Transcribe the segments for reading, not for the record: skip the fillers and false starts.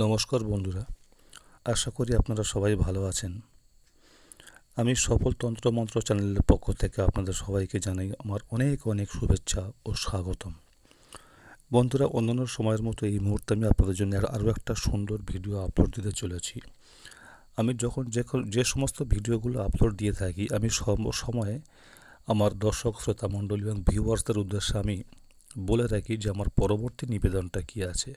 নমস্কার বন্ধুরা, আশা করি আপনারা সবাই ভালো আছেন। আমি সফল তন্ত্রমন্ত্র চ্যানেলের পক্ষ থেকে আপনাদের সবাইকে জানাই আমার অনেক অনেক শুভেচ্ছা ও স্বাগতম। বন্ধুরা, অন্যান্য সময়ের মতো এই মুহূর্তে আমি আপনাদের জন্য আরও একটা সুন্দর ভিডিও আপলোড দিতে চলেছি। আমি যখন যে সমস্ত ভিডিওগুলো আপলোড দিয়ে থাকি, আমি সময়ে আমার দর্শক শ্রোতা মণ্ডলী এবং ভিউয়ার্সদের উদ্দেশ্যে আমি বলে রাখি যে আমার পরবর্তী নিবেদনটা কী আছে।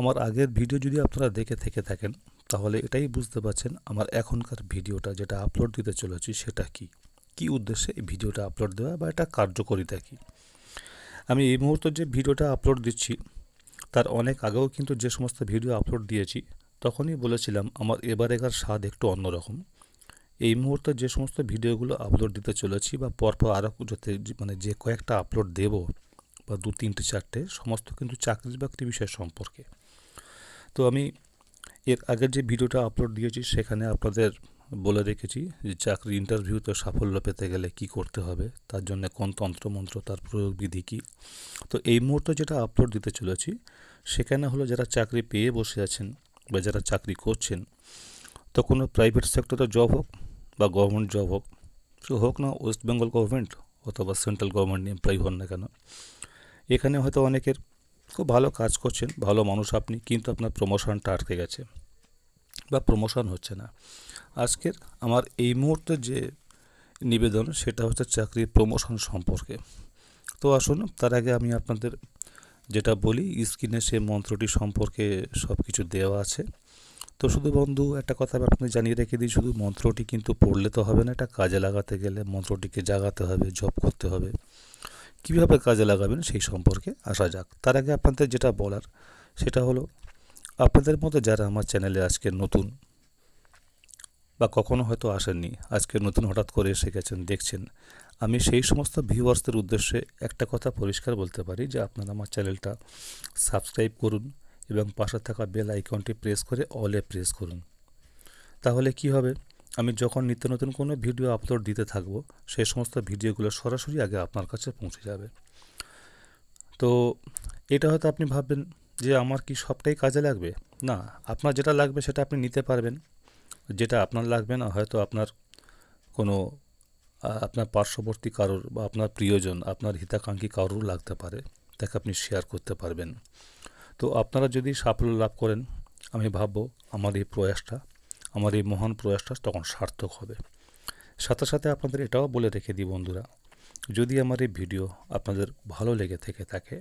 আমার আগের ভিডিও যদি আপনারা দেখে থেকে থাকেন, তাহলে এটাই বুঝতে পারছেন আমার এখনকার ভিডিওটা যেটা আপলোড দিতে চলেছি সেটা কী উদ্দেশ্যে এই ভিডিওটা আপলোড দেওয়া বা এটা কার্যকরিতা কী। আমি এই মুহূর্তে যে ভিডিওটা আপলোড দিচ্ছি তার অনেক আগেও কিন্তু যে সমস্ত ভিডিও আপলোড দিয়েছি তখনই বলেছিলাম আমার এবারেকার স্বাদ একটু অন্যরকম। এই মুহূর্তে যে সমস্ত ভিডিওগুলো আপলোড দিতে চলেছি বা পরপর আরও যে কয়েকটা আপলোড দেব বা 2-3-4টে সমস্ত কিন্তু চাকরি বাকরি বিষয় সম্পর্কে। তো আমি এর আগের যে ভিডিওটা আপলোড দিয়েছি সেখানে আপনাদের বলে রেখেছি যে চাকরি ইন্টারভিউতে সাফল্য পেতে গেলে কি করতে হবে, তার জন্য কোন তন্ত্রমন্ত্র, তার প্রয়োগ বিধি কী। তো এই মুহূর্তে যেটা আপলোড দিতে চলেছি সেখানে হলো যারা চাকরি পেয়ে বসে আছেন বা যারা চাকরি করছেন, তো কোনো প্রাইভেট সেক্টরে জব হোক বা গভর্নমেন্ট জব হোক, সে হোক না ওয়েস্ট বেঙ্গল গভর্নমেন্ট অথবা সেন্ট্রাল গভর্নমেন্ট এমপ্লয়ি হন না কেন, এখানে হয়তো অনেকের খুব ভালো কাজ করছেন, ভালো মানুষ আপনি, কিন্তু আপনার প্রমোশনটা আটকে গেছে বা প্রমোশন হচ্ছে না। আজকের আমার এই মুহূর্তে যে নিবেদন সেটা হচ্ছে চাকরির প্রমোশন সম্পর্কে। তো আসুন, তার আগে আমি আপনাদের যেটা বলি, স্ক্রিনে সে মন্ত্রটি সম্পর্কে সব কিছু দেওয়া আছে। তো শুধু বন্ধু একটা কথা আমি আপনাদের জানিয়ে রেখে দিই, শুধু মন্ত্রটি কিন্তু পড়লে তো হবে না, এটা কাজে লাগাতে গেলে মন্ত্রটিকে জাগাতে হবে, জপ করতে হবে। কীভাবে কাজে লাগাবেন সেই সম্পর্কে আসা যাক। তার আগে আপনাদের যেটা বলার সেটা হলো, আপনাদের মধ্যে যারা আমার চ্যানেলে আজকে নতুন বা কখনো হয়তো আসেননি, আজকে নতুন হঠাৎ করে এসে গেছেন, দেখছেন, আমি সেই সমস্ত ভিউয়ার্সদের উদ্দেশ্যে একটা কথা পরিষ্কার বলতে পারি যে আপনারা আমার চ্যানেলটা সাবস্ক্রাইব করুন এবং পাশে থাকা বেল আইকনটি প্রেস করে অলে প্রেস করুন। তাহলে কি হবে, আমি যখন নিত্য নতুন কোনো ভিডিও আপলোড দিতে থাকবো সেই সমস্ত ভিডিওগুলো সরাসরি আগে আপনার কাছে পৌঁছে যাবে। তো এটা হয়তো আপনি ভাববেন যে আমার কি সবটাই কাজে লাগবে। না, আপনার যেটা লাগবে সেটা আপনি নিতে পারবেন, যেটা আপনার লাগবে না হয়তো আপনার কোনো আপনার পার্শ্ববর্তী কারোর বা আপনার প্রিয়জন, আপনার হিতাকাঙ্ক্ষী কারোর লাগতে পারে, তাকে আপনি শেয়ার করতে পারবেন। তো আপনারা যদি সাফল্য লাভ করেন, আমি ভাববো আমার এই প্রয়াসটা, আমার এই মহান প্রয়াসটা তখন সার্থক হবে। সাথে সাথে আপনাদের এটাও বলে রেখে দিই বন্ধুরা, যদি আমার এই ভিডিও আপনাদের ভালো লেগে থেকে থাকে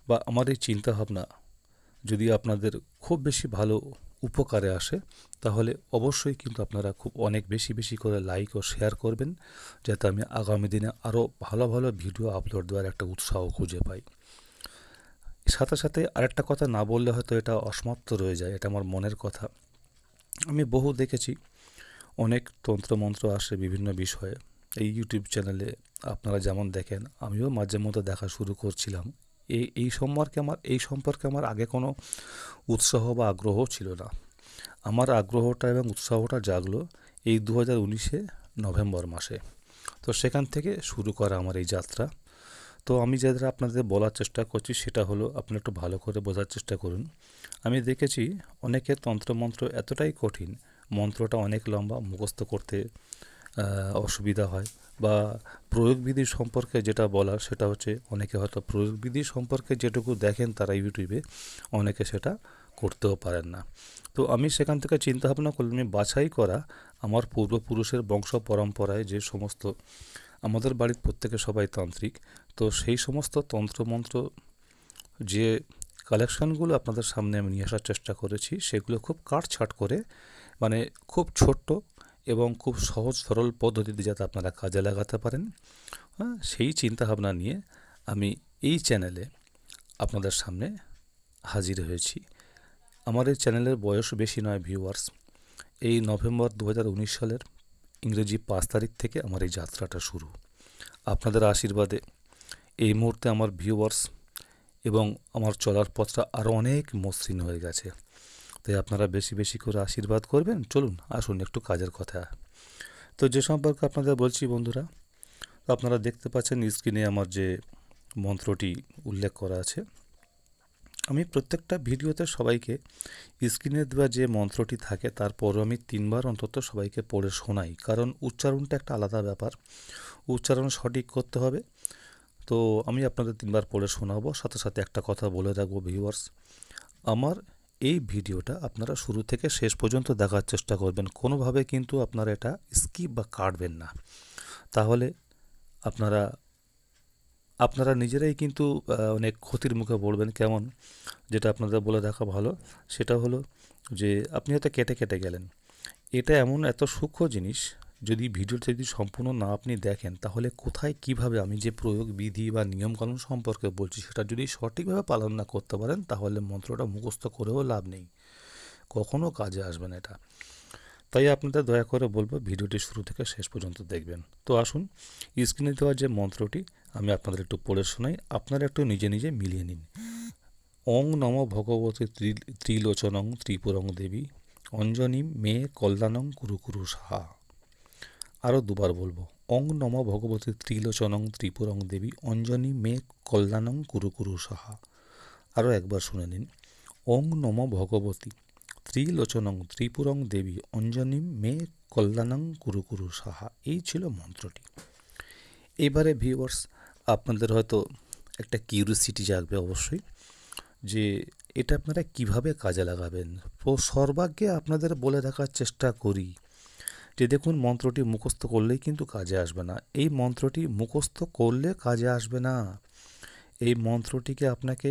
বা আমার এই চিন্তাভাবনা যদি আপনাদের খুব বেশি ভালো উপকারে আসে, তাহলে অবশ্যই কিন্তু আপনারা খুব অনেক বেশি বেশি করে লাইক ও শেয়ার করবেন, যাতে আমি আগামী দিনে আরও ভালো ভালো ভিডিও আপলোড দেওয়ার একটা উৎসাহ খুঁজে পাই। সাথে সাথে আরেকটা কথা না বললে হয়তো এটা অসমাপ্ত রয়ে যায়, এটা আমার মনের কথা। আমি বহু দেখেছি, অনেক তন্ত্রমন্ত্র আসে বিভিন্ন বিষয়ে এই ইউটিউব চ্যানেলে, আপনারা যেমন দেখেন আমিও মাঝে মধ্যে দেখা শুরু করছিলাম। এই সম্পর্কে আমার আগে কোনো উৎসাহ বা আগ্রহ ছিল না। আমার আগ্রহটা এবং উৎসাহটা জাগলো এই 2019 নভেম্বর মাসে। তো সেখান থেকে শুরু করা আমার এই যাত্রা। তো আমি যেটা আপনাদের বলার চেষ্টা করছি সেটা হলো, আপনি একটু ভালো করে বোঝার চেষ্টা করুন। আমি দেখেছি অনেকের তন্ত্রমন্ত্র এতটাই কঠিন, মন্ত্রটা অনেক লম্বা, মুখস্থ করতে অসুবিধা হয়, বা প্রয়োগবিধি সম্পর্কে যেটা বলার সেটা হচ্ছে অনেকে হয়তো প্রয়োগবিধি সম্পর্কে যেটুকু দেখেন তারা ইউটিউবে, অনেকে সেটা করতেও পারেন না। তো আমি সেখান থেকে চিন্তাভাবনা করলাম, আমি বাছাই করা আমার পূর্বপুরুষের বংশ পরম্পরায় যে সমস্ত, আমাদের বাড়ির প্রত্যেকে সবাই তান্ত্রিক, তো সেই সমস্ত তন্ত্রমন্ত্র যে কালেকশানগুলো আপনাদের সামনে আমি নিয়ে আসার চেষ্টা করেছি, সেগুলো খুব কাটছাঁট করে, মানে খুব ছোট্ট এবং খুব সহজ সরল পদ্ধতিতে যাতে আপনারা কাজে লাগাতে পারেন, সেই চিন্তাভাবনা নিয়ে আমি এই চ্যানেলে আপনাদের সামনে হাজির হয়েছি। আমার এই চ্যানেলের বয়স বেশি নয় ভিউয়ার্স, এই নভেম্বর 2019 সালের ইংরেজি 5 তারিখ থেকে আমার এই যাত্রাটা শুরু। আপনাদের আশীর্বাদে এই মুহূর্তে আমার ভিউয়ার্স এবং আমার চলার পথটা আরও অনেক মসৃণ হয়ে গেছে। তাই আপনারা বেশি বেশি করে আশীর্বাদ করবেন। চলুন আসুন একটু কাজের কথা। তো যে সম্পর্কে আপনাদের বলছি বন্ধুরা, আপনারা দেখতে পাচ্ছেন স্ক্রিনে আমার যে মন্ত্রটি উল্লেখ করা আছে, আমি প্রত্যেকটা ভিডিওতে সবাইকে স্ক্রিনে দেওয়া যে মন্ত্রটি থাকে তারপরও আমি 3বার অন্তত সবাইকে পড়ে শোনাই, কারণ উচ্চারণটা একটা আলাদা ব্যাপার, উচ্চারণ সঠিক করতে হবে। তো আমি আপনাদের 3বার পড়ে শোনাবো। সাথে সাথে একটা কথা বলে রাখবো ভিউয়ার্স, আমার এই ভিডিওটা আপনারা শুরু থেকে শেষ পর্যন্ত দেখার চেষ্টা করবেন, কোনোভাবে কিন্তু আপনারা এটা স্কিপ বা কাটবেন না, তাহলে আপনারা নিজেরাই কিন্তু অনেক ক্ষতির মুখে পড়বেন। কেমন, যেটা আপনাদের বলে রাখা ভালো সেটা হলো যে আপনি হয়তো কেটে কেটে গেলেন, এটা এমন এত সূক্ষ্ম জিনিস, যদি ভিডিওটা যদি সম্পূর্ণ না আপনি দেখেন তাহলে কোথায় কিভাবে আমি যে প্রয়োগ বিধি বা নিয়মকানুন সম্পর্কে বলছি সেটা যদি সঠিকভাবে পালন না করতে পারেন তাহলে মন্ত্রটা মুখস্থ করেও লাভ নেই, কখনো কাজে আসবে না এটা। তাই আপনাদের দয়া করে বলবো ভিডিওটি শুরু থেকে শেষ পর্যন্ত দেখবেন। তো আসুন, স্ক্রিনে দেওয়া যে মন্ত্রটি আমি আপনাদের একটু পড়ে শোনাই, আপনারা একটু নিজে নিজে মিলিয়ে নিন। ওং নম ভগবতী ত্রিলোচনং ত্রিপুরং দেবী অঞ্জনী মে কল্যাণং কুরু কুরু সাহা। আরও দুবার বলবো, ওং নম ভগবতী ত্রিলোচনং ত্রিপুরং দেবী অঞ্জনী মে কল্যাণং কুরু কুরু সাহা। আরও একবার শুনে নিন, ওং নম ভগবতী ত্রিলোচনং ত্রিপুরং দেবী অঞ্জনী মে কল্যাণং কুরু কুরু সাহা। এই ছিল মন্ত্রটি। এবারে ভিউয়ার্স, আপনাদের হয়তো একটা কিউরিওসিটি জাগবে অবশ্যই, যে এটা আপনারা কিভাবে কাজে লাগাবেন। তো সর্বাগ্যে আপনাদের বলে রাখার চেষ্টা করি যে দেখুন, মন্ত্রটি মুখস্থ করলেই কিন্তু কাজে আসবে না। এই মন্ত্রটি মুখস্থ করলে কাজে আসবে না, এই মন্ত্রটিকে আপনাকে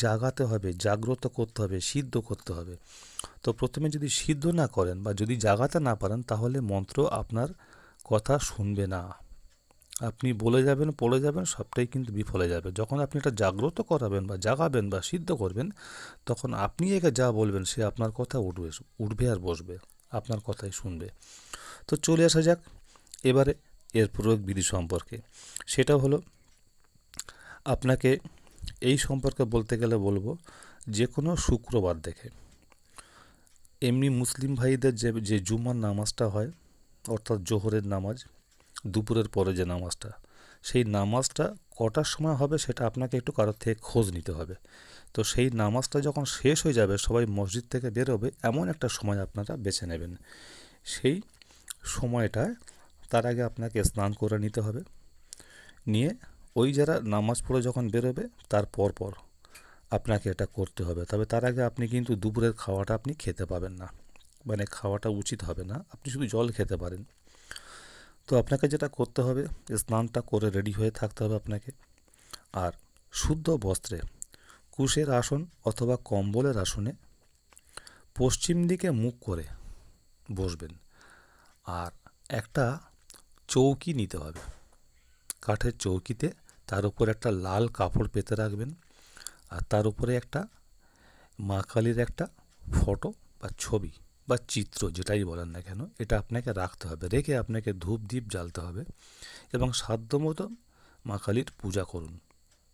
জাগাতে হবে, জাগ্রত করতে হবে, সিদ্ধ করতে হবে। তো প্রথমে যদি সিদ্ধ না করেন বা যদি জাগাতে না পারেন তাহলে মন্ত্র আপনার কথা শুনবে না, আপনি বলে যাবেন পড়ে যাবেন সবটাই কিন্তু বিফলে যাবে। যখন আপনি এটা জাগ্রত করাবেন বা জাগাবেন বা সিদ্ধ করবেন তখন আপনি একে যা বলবেন সে আপনার কথা উঠবে আর বসবে, আপনার কথাই শুনবে। তো চলে আসা যাক এবারে এর প্রয়োগ বিধি সম্পর্কে। সেটা হলো, আপনাকে এই সম্পর্কে বলতে গেলে বলবো, যে কোনো শুক্রবার দেখে, এমনি মুসলিম ভাইদের যে জুম্মার নামাজটা হয় অর্থাৎ জোহরের নামাজ, দুপুরের পরে যে নামাজটা, সেই নামাজটা কটার সময় হবে সেটা আপনাকে একটু কারোর থেকে খোঁজ নিতে হবে। তো সেই নামাজটা যখন শেষ হয়ে যাবে, সবাই মসজিদ থেকে বেরোবে, এমন একটা সময় আপনারা বেছে নেবেন। সেই সময়টায় তার আগে আপনাকে স্নান করে নিতে হবে, নিয়ে ওই যারা নামাজ পড়ে যখন বেরোবে তার পর আপনাকে এটা করতে হবে। তবে তার আগে আপনি কিন্তু দুপুরের খাওয়াটা আপনি খেতে পাবেন না, মানে খাওয়াটা উচিত হবে না, আপনি শুধু জল খেতে পারেন। তো আপনাকে যেটা করতে হবে, স্নানটা করে রেডি হয়ে থাকতে হবে আপনাকে, আর শুদ্ধ বস্ত্রে কুশের আসন অথবা কম্বলের আসনে পশ্চিম দিকে মুখ করে বসবেন। আর একটা চৌকি নিতে হবে, কাঠের চৌকিতে তার উপর একটা লাল কাপড় পেতে রাখবেন, আর তার উপরে একটা মা কালীর একটা ফটো বা ছবি বা চিত্র যেটাই বলেন না কেন, এটা আপনাকে রাখতে হবে। রেখে আপনাকে ধূপ দ্বীপ জ্বালতে হবে এবং সাধ্যমতো মা কালীর পূজা করুন।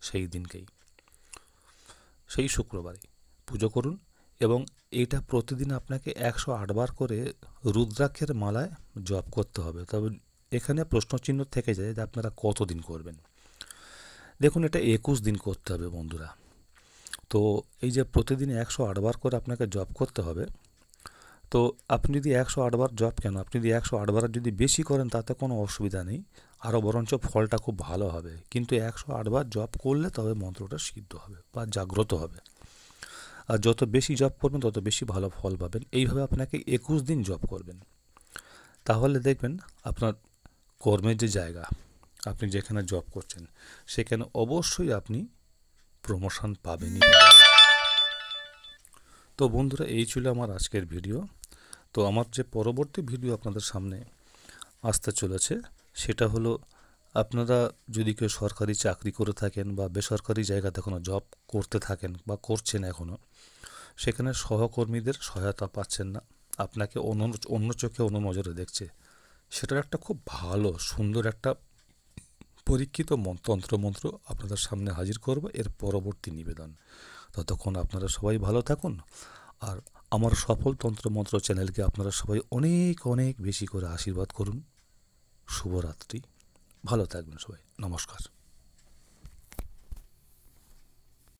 সেই দিনকেই, সেই শুক্রবারে পুজো করুন এবং এইটা প্রতিদিন আপনাকে 108 বার করে রুদ্রাক্ষের মালায় জপ করতে হবে। তবে এখানে প্রশ্নচিহ্ন থেকে যায় যে আপনারা কতদিন করবেন। দেখুন, এটা 21 দিন করতে হবে বন্ধুরা। তো এই যে প্রতিদিন 108 বার করে আপনাকে জপ করতে হবে, তো আপনি যদি 108 বার জপ কেন, আপনি যদি 108 বার যদি বেশি করেন তাতে কোনো অসুবিধা নেই, আরও বরঞ্চ ফলটা খুব ভালো হবে। কিন্তু 108 বার জপ করলে তবে মন্ত্রটা সিদ্ধ হবে বা জাগ্রত হবে। আর যত বেশি জপ করবেন তত বেশি ভালো ফল পাবেন। এইভাবে আপনাকে 21 দিন জপ করবেন, তাহলে দেখবেন আপনার কর্মের যে জায়গা, আপনি যেখানে জব করছেন সেখানে অবশ্যই আপনি প্রমোশন পাবেনই পাবেন। তো বন্ধুরা, এই ছিল আমার আজকের ভিডিও। তো আমার যে পরবর্তী ভিডিও আপনাদের সামনে আসতে চলেছে সেটা হলো, আপনারা যদি কেউ সরকারি চাকরি করে থাকেন বা বেসরকারি জায়গাতে এখনও জব করতে থাকেন বা করছেন এখনও, সেখানে সহকর্মীদের সহায়তা পাচ্ছেন না, আপনাকে অন্য চোখে অন্য নজরে দেখছে, সেটার একটা খুব ভালো সুন্দর একটা পরীক্ষিত তন্ত্রমন্ত্র আপনাদের সামনে হাজির করব, এর পরবর্তী নিবেদন। ততক্ষণ আপনারা সবাই ভালো থাকুন, আর আমার সফল তন্ত্রমন্ত্র চ্যানেলকে আপনারা সবাই অনেক অনেক বেশি করে আশীর্বাদ করুন। শুভরাত্রি, ভালো থাকবেন সবাই, নমস্কার।